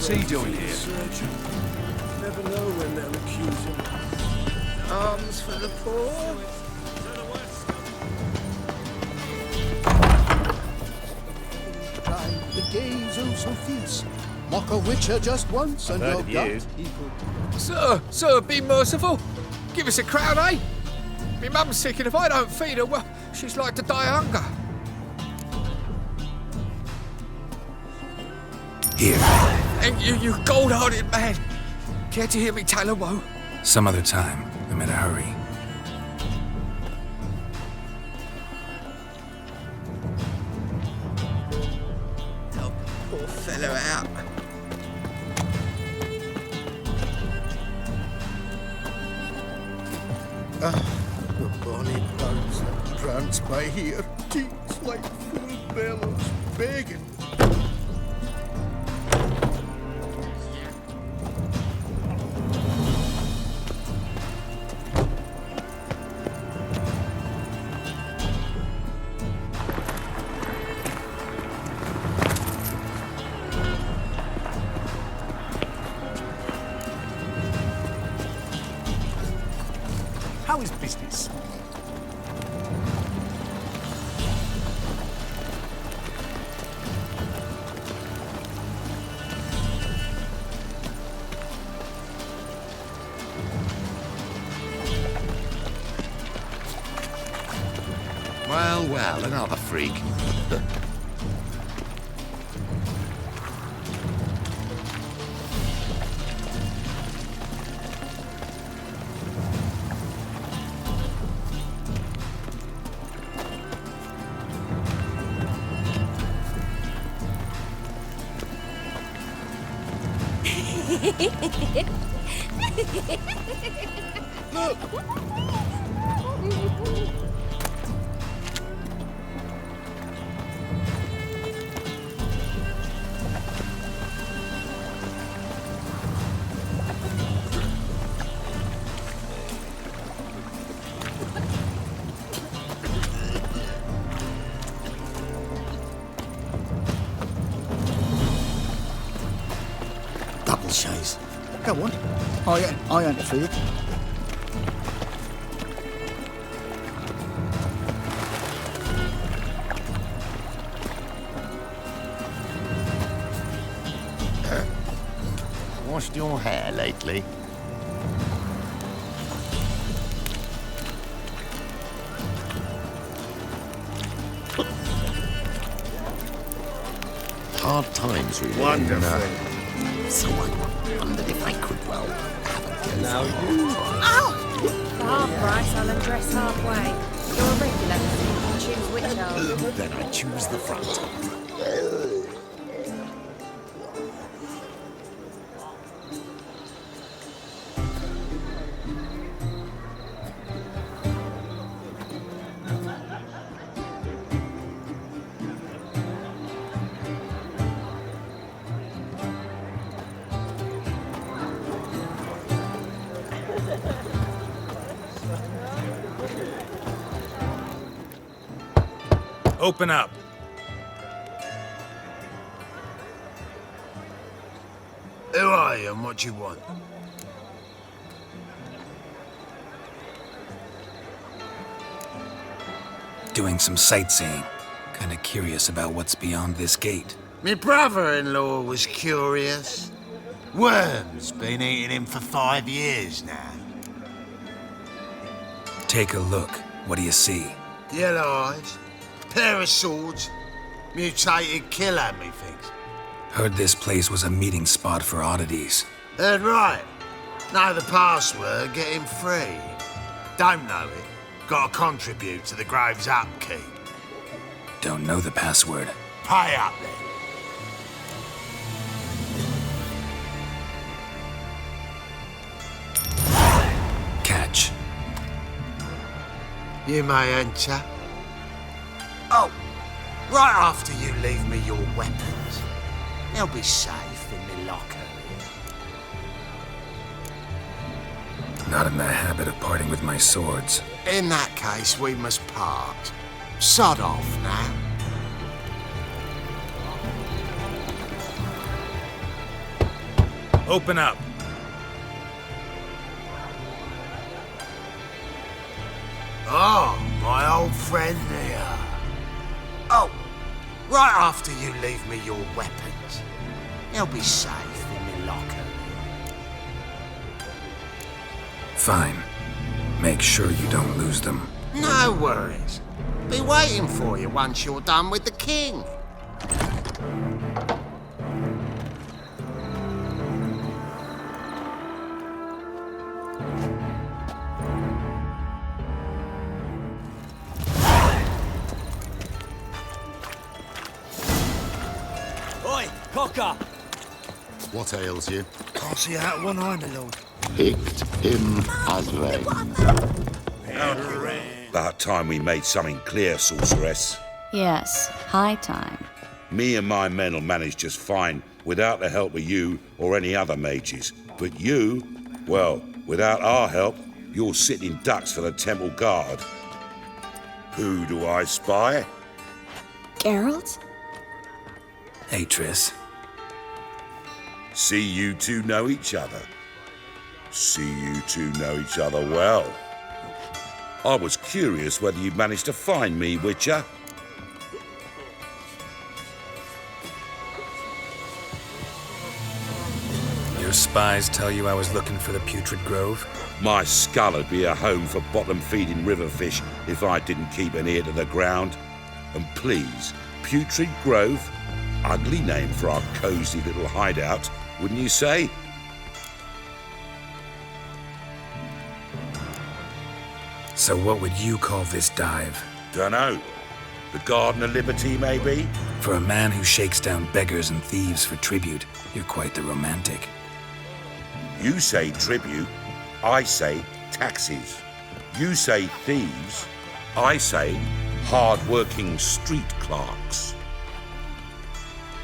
What's he doing here? Never know when they'll accuse him. Arms for the poor. The gaze oh so fierce. Mock a witcher just once and you're got people. Sir, be merciful. Give us a crown, eh? Me mum's sick, and if I don't feed her, well, she's like to die of hunger. Here. Thank you, you gold-hearted man. Care to hear me tell a woe? Some other time. I'm in a hurry. Help the poor fellow out. The bonny birds that prance by here, cheeks like full bellows, begging. How is business? Well, another freak. Double shays. Go on. I ain't afraid. Washed your hair lately? Hard times, really. Wonderful. Someone wondered if I could, well, have a go. Now you. For half price, I'll undress halfway. You're a regular. Choose which arm. Then I choose the front. Open up. Who are you and what do you want? Doing some sightseeing. Kinda curious about what's beyond this gate. My brother-in-law was curious. Worms been eating him for 5 years now. Take a look. What do you see? Yellow eyes, pair of swords, mutated killer, methinks. Heard this place was a meeting spot for oddities. Heard right. Know the password, get him free. Don't know it, gotta contribute to the Grove's upkeep. Don't know the password. Pay up then. Catch. You may enter. Oh, right after you leave me your weapons. They'll be safe in my locker here. Not in the habit of parting with my swords. In that case, we must part. Sod off now. Open up. Oh, my old friend here. Oh, right after you leave me your weapons. They'll be safe in my locker. Fine. Make sure you don't lose them. No worries. Be waiting for you once you're done with the king. Oi, Cocker! What ails you? Can't see out one eye, my lord. Picked him as rain. About time we made something clear, sorceress. Yes, high time. Me and my men'll manage just fine without the help of you or any other mages. But you, well, without our help, you're sitting ducks for the temple guard. Who do I spy? Geralt? Hey, Triss. See you two know each other. See you two know each other well. I was curious whether you'd managed to find me, Witcher. Your spies tell you I was looking for the Putrid Grove? My skull would be a home for bottom-feeding river fish if I didn't keep an ear to the ground. And please, Putrid Grove? Ugly name for our cosy little hideout, wouldn't you say? So what would you call this dive? Dunno. The Garden of Liberty, maybe? For a man who shakes down beggars and thieves for tribute, you're quite the romantic. You say tribute, I say taxes. You say thieves, I say hard-working street clerks.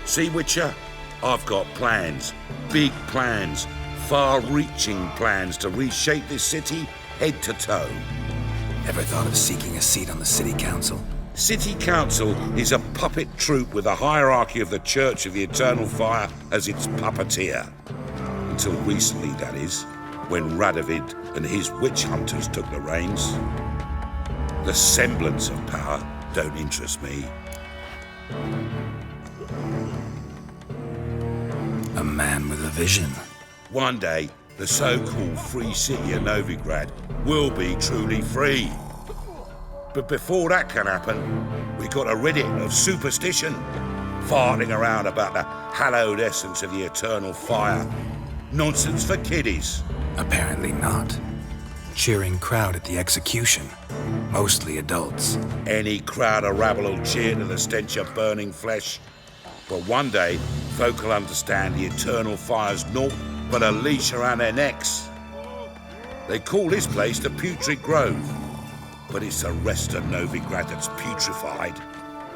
See, Witcher? I've got plans, big plans, far-reaching plans to reshape this city head to toe. Ever thought of seeking a seat on the city council? City Council is a puppet troupe with a hierarchy of the Church of the Eternal Fire as its puppeteer. Until recently, that is, when Radovid and his witch hunters took the reins. The semblance of power don't interest me. A man with a vision. One day, the so-called free city of Novigrad will be truly free. But before that can happen, we got to rid it of superstition, farting around about the hallowed essence of the eternal fire. Nonsense for kiddies. Apparently not. Cheering crowd at the execution. Mostly adults. Any crowd of rabble will cheer to the stench of burning flesh. But one day, folk will understand the eternal fire's naught but a leash around their necks. They call this place the Putrid Grove, but it's the rest of Novigrad that's putrefied.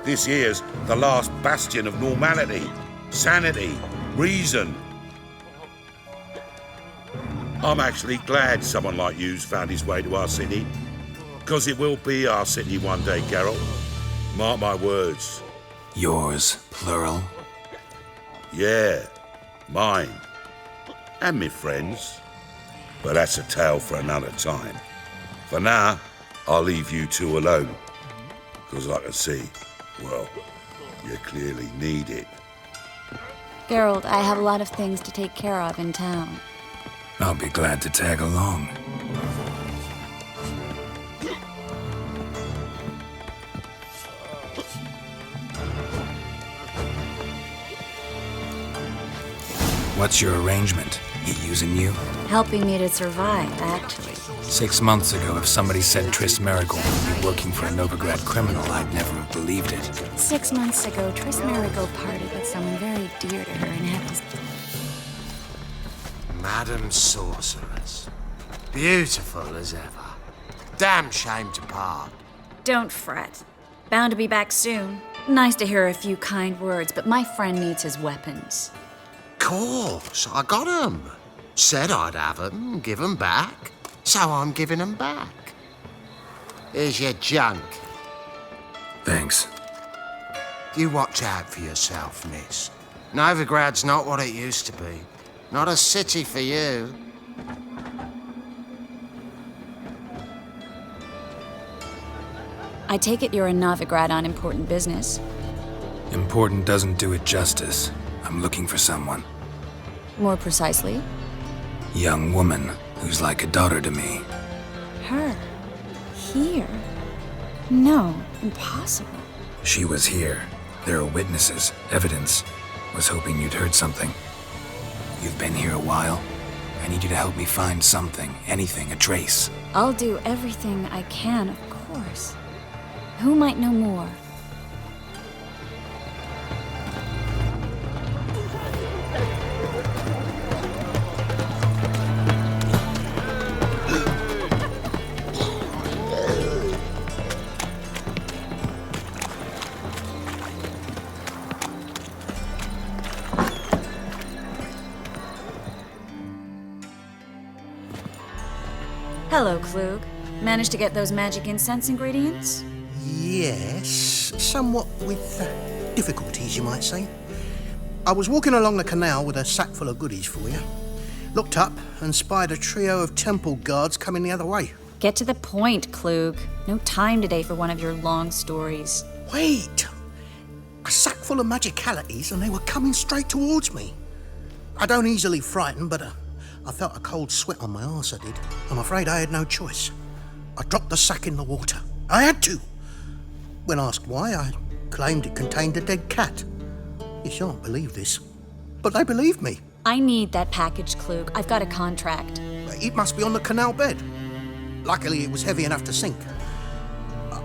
This here's the last bastion of normality, sanity, reason. I'm actually glad someone like you's found his way to our city, because it will be our city one day, Geralt. Mark my words. Yours, plural. Yeah, mine. And me friends. But that's a tale for another time. For now, I'll leave you two alone. Because I can see, well, you clearly need it. Geralt, I have a lot of things to take care of in town. I'll be glad to tag along. What's your arrangement? He using you? Helping me to survive, actually. 6 months ago, if somebody said Triss Marigold would be working for a Novigrad criminal, I'd never have believed it. 6 months ago, Triss Marigold partied with someone very dear to her and had to... Madam Sorceress. Beautiful as ever. Damn shame to part. Don't fret. Bound to be back soon. Nice to hear a few kind words, but my friend needs his weapons. Course, I got 'em. Said I'd have 'em, give 'em back. So I'm giving 'em back. Here's your junk. Thanks. You watch out for yourself, miss. Novigrad's not what it used to be. Not a city for you. I take it you're in Novigrad on important business. Important doesn't do it justice. I'm looking for someone. More precisely? Young woman who's like a daughter to me. Her? Here? No, impossible. She was here. There are witnesses, evidence. Was hoping you'd heard something. You've been here a while. I need you to help me find something, anything, a trace. I'll do everything I can, of course. Who might know more? Hello, Klug. Managed to get those magic incense ingredients? Yes, somewhat with difficulties, you might say. I was walking along the canal with a sack full of goodies for you. Looked up and spied a trio of temple guards coming the other way. Get to the point, Klug. No time today for one of your long stories. Wait! A sack full of magicalities and they were coming straight towards me. I don't easily frighten, but I felt a cold sweat on my arse, I did. I'm afraid I had no choice. I dropped the sack in the water. I had to. When asked why, I claimed it contained a dead cat. You shan't believe this, but they believed me. I need that package, Klug. I've got a contract. It must be on the canal bed. Luckily, it was heavy enough to sink.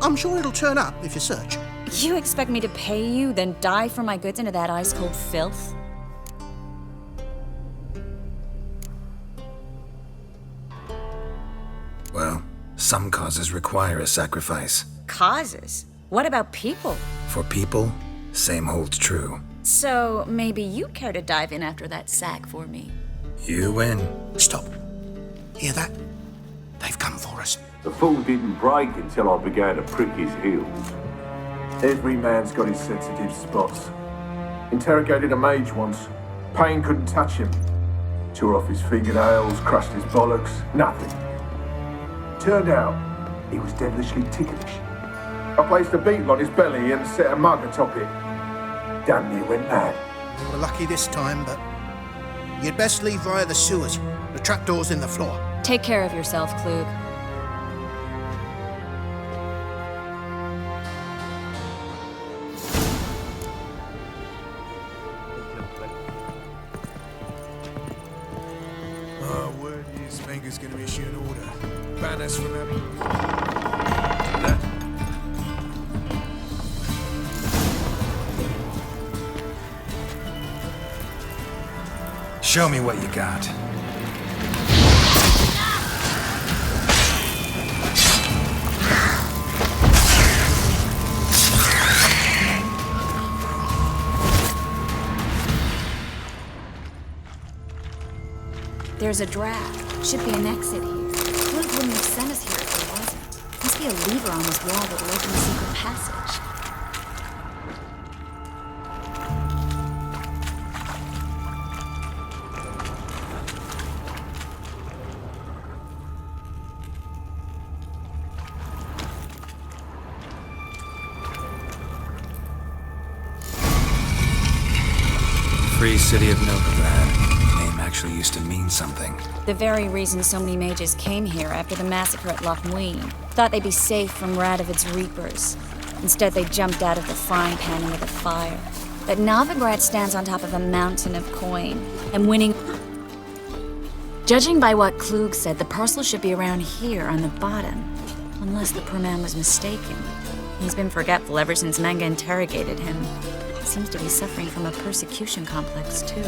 I'm sure it'll turn up if you search. You expect me to pay you, then dive for my goods into that ice-cold filth? Well, some causes require a sacrifice. Causes? What about people? For people, same holds true. So maybe you care to dive in after that sack for me? You win. Stop. Hear that? They've come for us. The fool didn't break until I began to prick his heels. Every man's got his sensitive spots. Interrogated a mage once. Pain couldn't touch him. Tore off his fingernails, crushed his bollocks, nothing. Turned out, he was devilishly ticklish. I placed a beetle on his belly and set a mug atop it. Damn near went mad. You were lucky this time, but you'd best leave via the sewers. The trapdoor's in the floor. Take care of yourself, Klug. Word is Menger's gonna issue an order. Ban us from having... Show me what you got. There's a draft. Should be an exit here. Klug wouldn't have sent us here if there wasn't. Must be a lever on this wall that will open a secret passage. Free city of Novigrad. Name actually used to mean something. The very reason so many mages came here after the massacre at Loch Muin. Thought they'd be safe from Radovid's reapers. Instead, they jumped out of the frying pan into the fire. But Novigrad stands on top of a mountain of coin, and winning... Judging by what Klug said, the parcel should be around here on the bottom. Unless the poor man was mistaken. He's been forgetful ever since Manga interrogated him. Seems to be suffering from a persecution complex, too.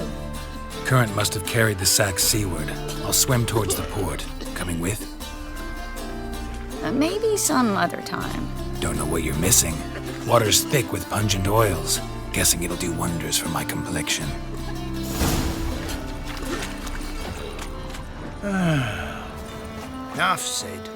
Current must have carried the sack seaward. I'll swim towards the port. Coming with? Maybe some other time. Don't know what you're missing. Water's thick with pungent oils. Guessing it'll do wonders for my complexion. Enough said.